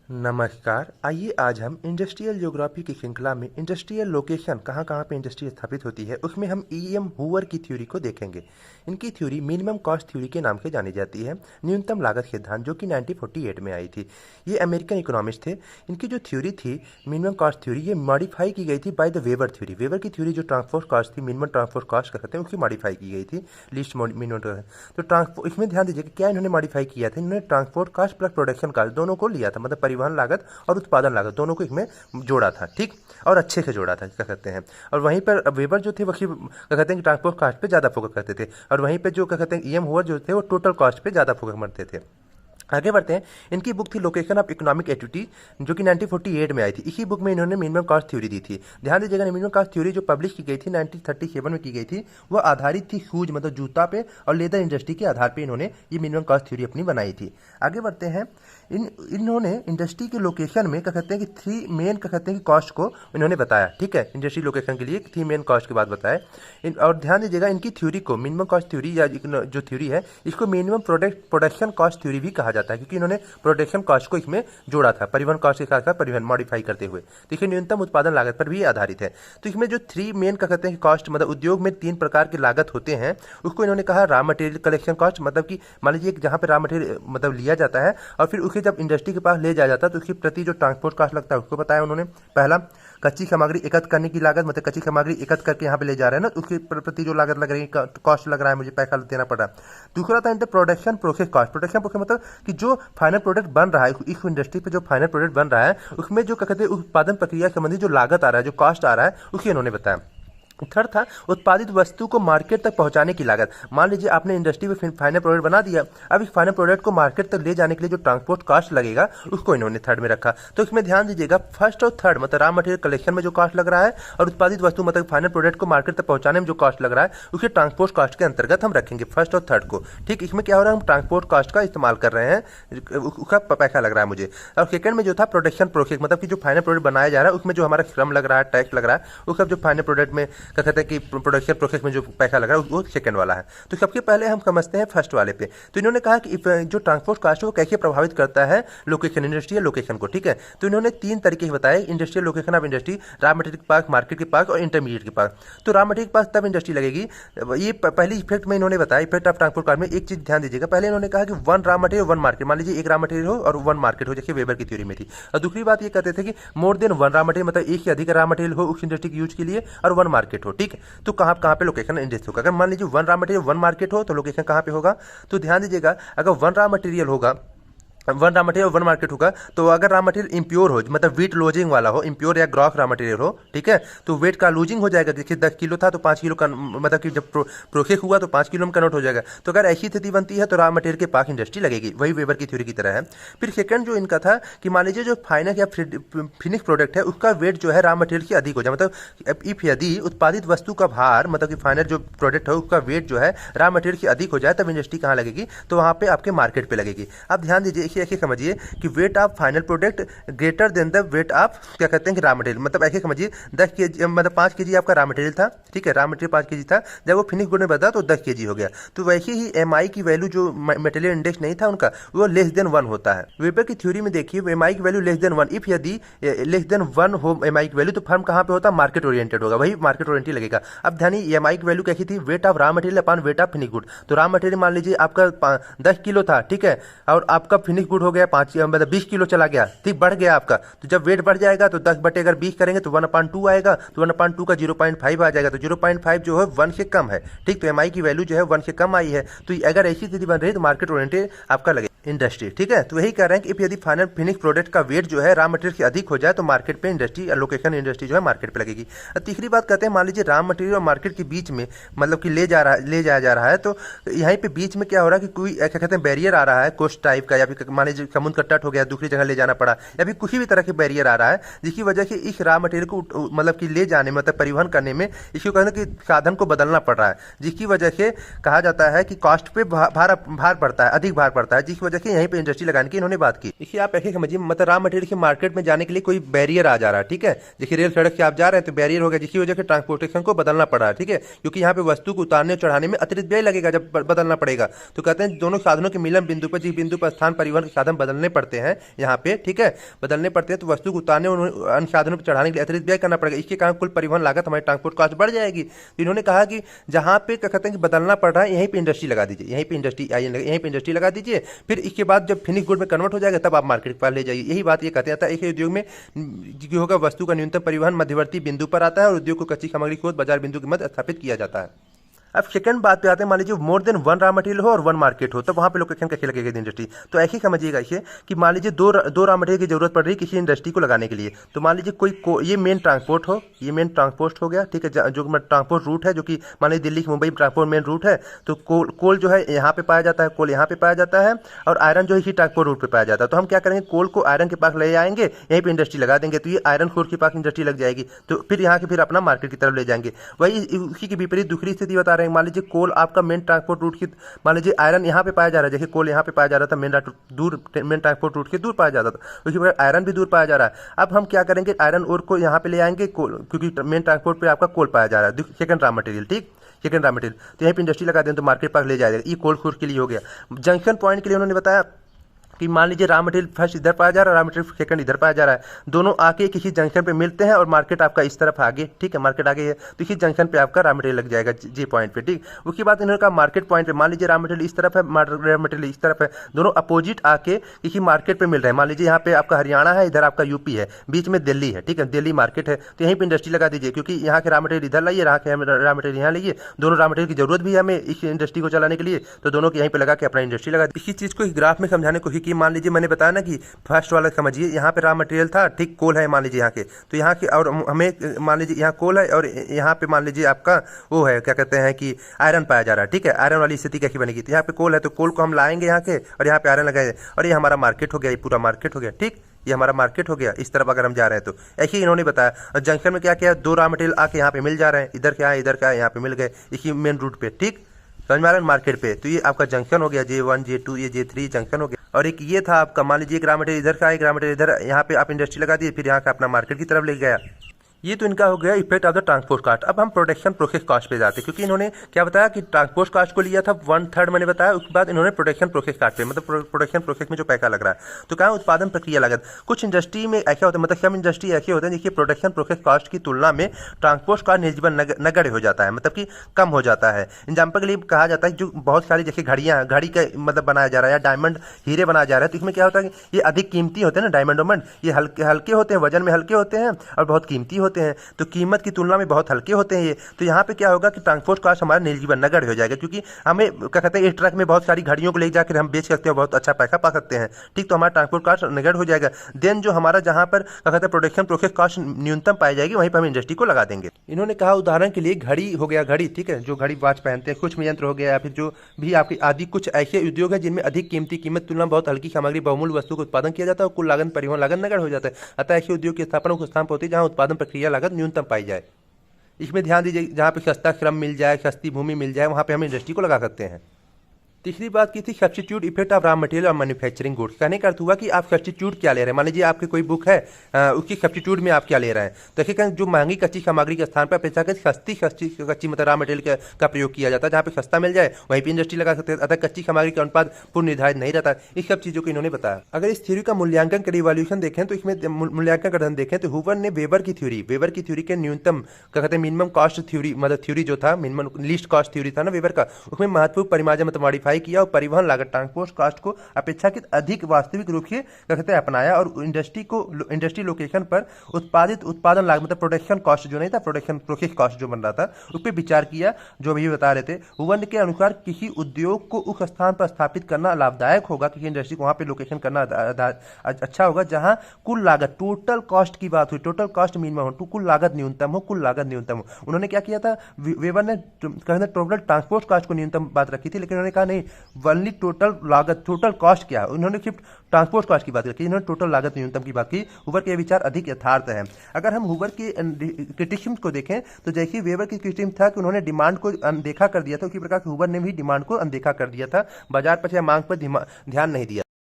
नमस्कार। आइए आज हम इंडस्ट्रियल ज्योग्राफी की श्रृंखला में इंडस्ट्रियल लोकेशन कहाँ कहाँ पे इंडस्ट्री स्थापित होती है उसमें हम ई.एम. हूवर की थ्योरी को देखेंगे। इनकी थ्योरी मिनिमम कॉस्ट थ्योरी के नाम से जानी जाती है, न्यूनतम लागत सिद्धांत, जो कि 1948 में आई थी। ये अमेरिकन इकोनॉमिस्ट थे। इनकी जो थ्योरी थी मिनिमम कॉस्ट थ्योरी, ये मॉडिफाई की गई थी by the weber theory. Weber की थ्योरी जो ट्रांसपोर्ट कॉस्ट थी, मिनिमम ट्रांसपोर्ट कॉस्ट कहते हैं, उसकी मॉडिफाई की गई थी लिस्ट मिनिमम। तो ट्रांसपोर्ट, इसमें ध्यान दीजिए कि क्या इन्होंने मॉडिफाई किया था। इन्होंने transport cost plus production cost दोनों को लिया था, मतलब परिवहन लागत और उत्पादन लागत दोनों को इसमें जोड़ा था, ठीक, और अच्छे से जोड़ा था क्या कहते हैं। और वहीं पर वेबर जो थे वही क्या कहते हैं कि ट्रांसपोर्ट कॉस्ट पे ज़्यादा फोकस करते थे, और वहीं पे जो क्या कहते हैं ई.एम. हूवर जो थे वो टोटल कॉस्ट पे ज़्यादा फोकस करते थे। आगे बढ़ते हैं। इनकी बुक थी लोकेशन ऑफ इकोनॉमिक एक्टिविटी, जो कि 1948 में आई थी। इसी बुक में इन्होंने मिनिमम कॉस्ट थ्योरी दी थी। ध्यान दीजिएगा, मिनिमम कॉस्ट थ्योरी जो पब्लिश की गई थी 1937 में की गई थी, वो आधारित थी शूज मतलब जूता पे और लेदर इंडस्ट्री के आधार पे इन्होंने ये मिनिमम कॉस्ट थ्योरी अपनी बनाई थी। आगे बढ़ते हैं। इन्होंने इंडस्ट्री के लोकेशन में क्या कहते हैं कि थ्री मेन क्या कहते हैं कि कॉस्ट को इन्होंने बताया, ठीक है। इंडस्ट्री लोकेशन के लिए थ्री मेन कॉस्ट की बात बताए। और ध्यान दीजिएगा, इनकी थ्योरी को मिनिमम कॉस्ट थ्योरी या जो थ्योरी है इसको मिनिमम प्रोडक्शन कॉस्ट थ्योरी भी कहा जाता है, क्योंकि इन्होंने प्रोडक्शन कॉस्ट को इसमें जोड़ा था, परिवहन कॉस्ट के साथ परिवहन मॉडिफाई करते हुए। देखिए, न्यूनतम उत्पादन लागत पर भी आधारित है। तो इसमें जो थ्री मेन क्या कहते हैं कॉस्ट, मतलब उद्योग में तीन प्रकार की लागत होते हैं, उसको इन्होंने कहा रॉ मटेरियल कलेक्शन कॉस्ट, मतलब कि मान लीजिए जहाँ पे रॉ मटेरियल मतलब लिया जाता है और फिर उसे जब इंडस्ट्री के पास ले जाया जाता है तो उसकी प्रति जो ट्रांसपोर्ट कॉस्ट लगता है उसको बताया उन्होंने। पहला, कच्ची सामग्री एकत्र करने की लागत, मतलब कच्ची सामग्री एकत्र करके यहाँ पे ले जा रहे हैं ना, तो उसकी प्रति जो लागत लग रही है, कॉस्ट लग रहा है, मुझे पैसा देना पड़ रहा है। दूसरा था production process cost. Production process मतलब कि जो फाइनल प्रोडक्ट बन रहा है, इस इंडस्ट्री पे जो फाइनल प्रोडक्ट बन रहा है उसमें जो कहते हैं उत्पादन प्रक्रिया संबंधी जो लागत आ रहा है, जो कॉस्ट आ रहा है, उसे इन्होंने बताया। थर्ड था उत्पादित वस्तु को मार्केट तक पहुंचाने की लागत। मान लीजिए आपने इंडस्ट्री में फाइनल प्रोडक्ट बना दिया, अब इस फाइनल प्रोडक्ट को मार्केट तक ले जाने के लिए जो ट्रांसपोर्ट कॉस्ट लगेगा उसको इन्होंने थर्ड में रखा। तो इसमें ध्यान दीजिएगा, फर्स्ट और थर्ड मतलब रॉ मटेरियल कलेक्शन में जो कॉस्ट लग रहा है और उत्पादित वस्तु मतलब फाइनल प्रोडक्ट को मार्केट तक पहुंचाने में जो कॉस्ट लग रहा है उसे ट्रांसपोर्ट कॉस्ट के अंतर्गत हम रखेंगे, फर्स्ट और थर्ड को, ठीक। इसमें क्या हो रहा है, हम ट्रांसपोर्ट कॉस्ट का इस्तेमाल कर रहे हैं, उसका पैसा लग रहा है मुझे। और सेकंड में जो था प्रोडक्शन प्रोसेस, मतलब कि जो फाइनल प्रोडक्ट बनाया जा रहा है उसमें जो हमारा श्रम लग रहा है, टैक्स लग रहा है, वो सब जो फाइनल प्रोडक्ट में क्या कहते हैं कि प्रोडक्शन प्रोसेस में जो पैसा लग रहा है वो सेकंड वाला है। तो सबसे पहले हम समझते हैं फर्स्ट वाले पे। तो इन्होंने कहा कि जो ट्रांसपोर्ट कॉस्ट है वो कैसे प्रभावित करता है लोकेशन, इंडस्ट्रियल लोकेशन को, ठीक है। तो इन्होंने तीन तरीके बताए, industrial location of industry, raw material के पास, मार्केट के पास और इंटरमीडिएट के पास। तो रॉ मटेरियल के पास तब इंडस्ट्री लगेगी, ये पहली इफेक्ट में इन्होंने बताया, इफेक्ट ऑफ ट्रांसपोर्ट कॉस्ट में। एक चीज ध्यान दीजिएगा, पहले इन्होंने कहा कि one raw material one market, मान लीजिए एक रॉ मटेरियल हो और वन मार्केट हो, जैसे वेबर की थ्योरी में थी। और दूसरी बात ये कहते थे कि more than one raw material, मतलब एक से अधिक रॉ मटेरियल हो उस इंडस्ट्री के यूज के लिए और वन मार्केट हो, ठीक है। तो कहाँ कहाँ पे लोकेशन इंडस्ट्री होगा। अगर मान लीजिए one raw material one market हो तो लोकेशन कहाँ पे होगा, तो ध्यान दीजिएगा, अगर वन रॉ मटेरियल होगा, one raw material one market होगा, तो अगर रॉ मटेरियल इम्प्योर हो, मतलब वेट लूजिंग वाला हो, इम्प्योर या ग्रॉस रॉ मटेरियल हो, ठीक है, तो वेट का लूजिंग हो जाएगा। देखिए 10 किलो था तो 5 किलो का, मतलब कि जब प्रोसेस हुआ तो 5 किलो में कन्वर्ट हो जाएगा। तो अगर ऐसी स्थिति बनती है तो रॉ मटेरियल के पास इंडस्ट्री लगेगी, वही वेबर की थ्योरी की तरह है। फिर सेकंड जो इनका था कि मान लीजिए जो फाइनल या फिनिश प्रोडक्ट है उसका वेट जो है रॉ मटेरियल से अधिक हो जाए, मतलब इफ यदि उत्पादित वस्तु का भार, मतलब कि फाइनल जो प्रोडक्ट है उसका वेट जो है रॉ मटेरियल से अधिक हो जाए, तब इंडस्ट्री कहाँ लगेगी, तो वहाँ पे आपके मार्केट पे लगेगी। अब ध्यान दीजिए, ऐसे समझिए कि weight of final product greater than the weight of क्या कहते हैं कि रॉ मटेरियल, मतलब ऐसे समझिए 10 केजी, मतलब 5 केजी आपका रॉ मटेरियल था, ठीक है, रॉ मटेरियल 5 केजी था, जब वो फिनिश गुड में बदला तो 10 केजी हो गया। तो वैसे ही एमआई की वैल्यू जो मटेरियल इंडेक्स नहीं था उनका, वो लेस देन 1 होता है। वेबर की थ्योरी में देखिए एमआई की वैल्यू लेस देन 1, इफ यदि लेस देन 1 हो एमआई की वैल्यू, तो फर्म कहाँ पे होता है, मार्केट ओरिएंटेड होगा, वही मार्केट ओरिएंटेड लगेगा। अब ध्यान एमआई की वैल्यू कैसी थी, weight of raw material upon weight of finish good. तो रॉ मटेरियल मान लीजिए आपका 10 किलो था, ठीक है, और आपका फिनिश गुड हो गया 5 मतलब 20 किलो चला गया, ठीक, बढ़ गया आपका। तो जब वेट बढ़ जाएगा तो 10 बटे अगर 20 करेंगे तो 1/2 आएगा, तो 1/2 का 0.5 आ जाएगा, तो 0.5 जो है 1 से कम है, ठीक। तो एमआई की वैल्यू जो है 1 से कम आई है। तो अगर ऐसी स्थिति बन रही है तो मार्केट ओरिएंटेड आपका लगे इंडस्ट्री, ठीक है। तो यही कह रहे हैं कि इफ यदि फाइनल फिनिश प्रोडक्ट का वेट जो है रॉ मटेरियल से अधिक हो जाए तो मार्केट पे इंडस्ट्री, लोकेशन इंडस्ट्री जो है मार्केट पे लगेगी। और तीसरी बात कहते हैं, मान लीजिए रॉ मटेरियल और मार्केट के बीच में मतलब कि ले जाया जा रहा है, तो यहीं पे बीच में क्या हो रहा है कि कोई क्या कहते हैं बैरियर आ रहा है कोस्ट टाइप का, या फिर मान लीजिए समुद्र का तट हो गया, दूसरी जगह ले जाना पड़ा, या फिर किसी भी तरह के बैरियर आ रहा है, जिसकी वजह से इस रॉ मटेरियल को मतलब कि ले जाने मतलब परिवहन करने में इसको कहते हैं कि साधन को बदलना पड़ रहा है, जिसकी वजह से कहा जाता है कि कॉस्ट पे भार पड़ता है, अधिक भार पड़ता है, जिसकी वजह देखिए यहीं पे इंडस्ट्री लगाने की इन्होंने बात की। देखिए आप ऐसे समझिए, मतलब रॉ मटेरियल के मार्केट में जाने के लिए कोई बैरियर आ जा रहा है, ठीक है। देखिए रेल सड़क से आप जा रहे हैं तो बैरियर हो गया, जिसकी वजह से ट्रांसपोर्टेशन को बदलना पड़ा है, ठीक है, क्योंकि यहाँ पे वस्तु को उतारने और चढ़ाने में अतिरिक्त व्यय लगेगा जब बदलना पड़ेगा। तो कहते हैं दोनों साधनों के मिलन बिंदु पर, जिस बिंदु पर स्थान परिवहन के साधन बदलने पड़ते हैं यहाँ पे, ठीक है, बदलने पड़ते हैं, तो वस्तु को उतारने और अन्य साधनों पर चढ़ाने के लिए अतिरिक्त व्यय करना पड़ेगा। इसके कारण कुल परिवहन लागत हमारी ट्रांसपोर्ट कॉस्ट बढ़ जाएगी। तो इन्होंने कहा कि जहाँ पे क्या कहते हैं कि बदलना पड़ रहा है, यहीं पे इंडस्ट्री लगा दीजिए, यहीं पे इंडस्ट्री यहीं पे इंडस्ट्री लगा दीजिए। फिर इसके बाद जब फिनिश गुड में कन्वर्ट हो जाएगा तब आप मार्केट के पास ले जाइए। यही बात ये कहते हैं। एक उद्योग में जो होगा वस्तु का न्यूनतम परिवहन मध्यवर्ती बिंदु पर आता है और उद्योग को कच्ची सामग्री को बाजार बिंदु के मध्य स्थापित किया जाता है। अब सेकंड बात पे आते हैं, मान लीजिए more than one raw material हो और वन मार्केट हो, तो वहाँ पे लोकेशन कैसे लगेगी इंडस्ट्री। तो ऐसे ही समझिएगा इसे कि मान लीजिए दो रॉ मटेरियल की जरूरत पड़ रही है किसी इंडस्ट्री को लगाने के लिए। तो मान लीजिए ये मेन ट्रांसपोर्ट हो, ये मेन ट्रांसपोर्ट हो गया, ठीक है, जो ट्रांसपोर्ट रूट है, जो कि मान लीजिए दिल्ली से मुंबई ट्रांसपोर्ट मेन रूट है। तो कोल जो है यहाँ पे पाया जाता है, कोल यहाँ पे पाया जाता है, और आयरन जो है इसी ट्रांसपोर्ट रूट पे पाया जाता है। तो हम क्या करेंगे, कोल को आयरन के पास ले आएंगे, यहीं पे इंडस्ट्री लगा देंगे, तो ये आयरन कोर के पास इंडस्ट्री लग जाएगी। तो फिर यहाँ के फिर अपना मार्केट की तरफ ले जाएंगे। वही उसी की विपरीत दूसरी स्थिति बता रहे हैं। मान लीजिए कोल आपका मेन ट्रांसपोर्ट रूट की, मान लीजिए आयरन यहाँ पे पाया जा रहा है, जैसे कोल यहाँ पे पाया जा रहा था, मेन ट्रांसपोर्ट रूट के दूर पाया जाता था, उसी प्रकार आयरन भी दूर पाया जा रहा है। अब हम क्या करेंगे, आयरन ओर को यहाँ पे ले आएंगे, क्योंकि मेन ट्रांसपोर्ट पे आपका कोल पाया जा रहा है, सेकंड रॉ मटेरियल, ठीक, सेकंड रॉ मटेरियल। तो यहीं पे इंडस्ट्री लगा दें तो मार्केट पास ले जाएगा। ये कोल खोर के लिए हो गया। जंक्शन पॉइंट के लिए उन्होंने बताया कि मान लीजिए रॉ मटेरियल फर्स्ट इधर पाया जा रहा है, रॉ मटेरियल सेकंड इधर पाया जा रहा है, दोनों आके किसी जंक्शन पे मिलते हैं और मार्केट आपका इस तरफ आगे, ठीक है, मार्केट आगे है, तो इसी जंक्शन पे आपका रॉ मटेरियल लग जाएगा जी पॉइंट पे, ठीक। उसके बाद इन्होंने कहा मार्केट पॉइंट पे, मान लीजिए रॉ मटेरियल इस तरफ है, रॉ मटेरियल इस तरफ है, दोनों अपोजिट आके किसी मार्केट पे मिल रहे हैं। मान लीजिए यहाँ पे आपका हरियाणा है, इधर आपका यूपी है, बीच में दिल्ली है, ठीक है, दिल्ली मार्केट है, तो यहीं पर इंडस्ट्री लगा दीजिए, क्योंकि यहाँ के रॉ मटेरियल इधर लाइए, यहाँ के रॉ मटेरियल यहाँ लाइए, दोनों रॉ मटेरियल की जरूरत भी है हमें इस इंडस्ट्री को चलाने के लिए, तो दोनों को यहीं पे लगा के अपना इंडस्ट्री लगा। इसी चीज को ग्राफ में समझाने को ही, मान लीजिए मैंने बताया ना कि फर्स्ट वाला समझिए, यहाँ पे रॉ मटेरियल था, ठीक, कोल है मान लीजिए यहाँ के, तो यहाँ के, और हमें मान लीजिए यहाँ कोल है और यहाँ पे मान लीजिए आपका वो है, क्या कहते हैं कि आयरन पाया जा रहा है, ठीक है। आयरन वाली स्थिति कैसी बनेगी, तो यहाँ पे कोल है तो कोल को हम लाएंगे यहाँ के और यहाँ पे आयरन लगाए, और ये हमारा मार्केट हो गया, ये पूरा मार्केट हो गया, ठीक, ये हमारा मार्केट हो गया। इस तरफ अगर हम जा रहे हैं तो ऐसे ही इन्होंने बताया। और जंक्शन में क्या किया, दो रॉ मटेरियल आके यहाँ पे मिल जा रहे हैं, इधर क्या है, इधर क्या है, यहाँ पे मिल गए इसी मेन रूट पे, ठीक, समझ में आ रहा है, मार्केट पे। तो ये आपका जंक्शन हो गया, J1 J2 ये J3 जंक्शन हो गया। और एक ये था आपका, मान लीजिए एक रॉ मटेरियल इधर का, एक रॉ मटेरियल इधर, यहाँ पे आप इंडस्ट्री लगा दिए, फिर यहाँ का अपना मार्केट की तरफ ले गया। ये तो इनका हो गया effect of the transport cost. अब हम प्रोडक्शन प्रोसेस कास्ट पे जाते हैं, क्योंकि इन्होंने क्या बताया कि ट्रांसपोर्ट कास्ट को लिया था 1/3 मैंने बताया, उसके बाद इन्होंने प्रोडक्शन प्रोसेस कास्ट पे, मतलब प्रोडक्शन प्रोसेस में जो पैसा लग रहा है, तो कहा उत्पादन प्रक्रिया लागत। कुछ इंडस्ट्री में ऐसा होता है, मतलब सब इंडस्ट्री ऐसे होते हैं जिसकी प्रोडक्शन प्रोसेस कास्ट की तुलना में ट्रांसपोर्ट कास्ट निस्बतन नगण्य हो जाता है, मतलब कि कम हो जाता है। एग्जाम्पल के लिए कहा जाता है जो बहुत सारी जैसे घड़ी का मतलब बनाया जा रहा है, या डायमंड हीरे बनाया जा रहा है, तो इसमें क्या होता है कि ये अधिक कीमती होते हैं ना, डायमंड वायमंड, ये हल्के होते हैं, वजन में हल्के होते हैं और बहुत कीमती होते हैं, तो कीमत की तुलना में बहुत हल्के होते हैं ये। तो यहाँ पे क्या होगा कि ट्रांसपोर्ट कास्ट हमारा निजीवन नगण्य हो जाएगा, क्योंकि हमें क्या कहते हैं एक ट्रक में बहुत सारी घड़ियों को ले जाकर हम बेच सकते हैं, बहुत अच्छा पैसा पा सकते हैं, ठीक, तो हमारा ट्रांसपोर्ट कास्ट नगण्य हो जाएगा। देन जो हमारा जहाँ पर क्या कहते हैं प्रोडक्शन प्रोसेस कास्ट न्यूनतम पाई जाएगी, वहीं पर हम इंडस्ट्री को लगा देंगे। इन्होंने कहा उदाहरण के लिए घड़ी हो गया, घड़ी, ठीक है, जो घड़ी वॉच पहनते हैं, कुछ यंत्र हो गया, या फिर जो भी आपकी आदि कुछ ऐसे उद्योग है जिनमें अधिक कीमती कीमत तुलना बहुत हल्की सामग्री बहुमूल्य वस्तु का उत्पादन किया जाता है और कुल लागत परिवहन लागत नगण्य हो जाता है। अतः ऐसे उद्योग की स्थापना उस स्थान पर होती है जहाँ उत्पादन प्रक्रिया लागत न्यूनतम पाई जाए। इसमें ध्यान दीजिए, जहाँ पे सस्ता श्रम मिल जाए, सस्ती भूमि मिल जाए, वहाँ पे हम इंडस्ट्री को लगा सकते हैं। तीसरी बात की थी substitute effect of raw material और मैन्युफैक्चरिंग गुड्स। कहने का अर्थ हुआ कि आप सब्स्टिट्यूट क्या ले रहे हैं। मान लीजिए आपकी कोई बुक है, उसकी सब्स्टिट्यूट में आप क्या ले रहे हैं। तो देखिए जो महंगी कच्ची सामग्री के स्थान पर अपेक्षाकृत सस्ती कच्ची मतलब रॉ मटेरियल का प्रयोग किया जाता है, जहाँ पे सस्ता मिल जाए वहीं पर इंडस्ट्री लगा सकते हैं। अतः कच्ची सामग्री का अनुपात पूर्ण निर्धारित नहीं रहता। इस सब चीज़ों को इन्होंने बताया। अगर इस थ्योरी का मूल्यांकन कर इवोल्यूशन देखें तो इसमें मूल्यांकन का ढंग देखें तो हूवर ने वेबर की थ्योरी के न्यूनतम क्या कहते हैं मिनिमम कॉस्ट थ्योरी, मतलब थ्योरी जो था मिनिमम लीस्ट कॉस्ट थ्योरी था ना वेबर का, उसमें महत्वपूर्ण परिमार्जन मतलब मॉडिफाई किया और परिवहन ट्रांसपोर्ट कास्ट को अपेक्षाकृत अधिक वास्तविक रूप से कहते हैं अपनाया और इंडस्ट्री लोकेशन पर उत्पादन लागत मतलब प्रोडक्शन कॉस्ट जो नहीं था, प्रोडक्शन प्रोसेस कॉस्ट जो बन रहा था उस पर विचार किया, जो भी बता रहे थे। हुवन के अनुसार किसी उद्योग को उस स्थान पर स्थापित करना लाभदायक होगा, किसी इंडस्ट्री को वहां पे लोकेशन करना अच्छा होगा जहां कुल लागत टोटल कॉस्ट की बात हुई, टोटल कॉस्ट मिनिमम हो, कुल लागत न्यूनतम हो, कुल लागत न्यूनतम हो। उन्होंने क्या किया था, वेबर ने टोटल ट्रांसपोर्ट कॉस्ट को न्यूनतम बात रखी थी, लेकिन उन्होंने कहा नहीं वनली टोटल लागत टोटल कॉस्ट क्या है, उन्होंने सिर्फ ट्रांसपोर्ट कॉस्ट की बात की, इन्होंने टोटल लागत न्यूनतम की बात की। हुवर के विचार अधिक यथार्थ है। अगर हम हुवर की क्रिटिसिज्म को देखें तो जैसे वेबर की क्रिटिसिज्म था कि उन्होंने डिमांड को अनदेखा कर दिया था, उसी प्रकार हुवर ने भी डिमांड को अनदेखा कर दिया था, बाजार पर या मांग पर ध्यान नहीं दिया।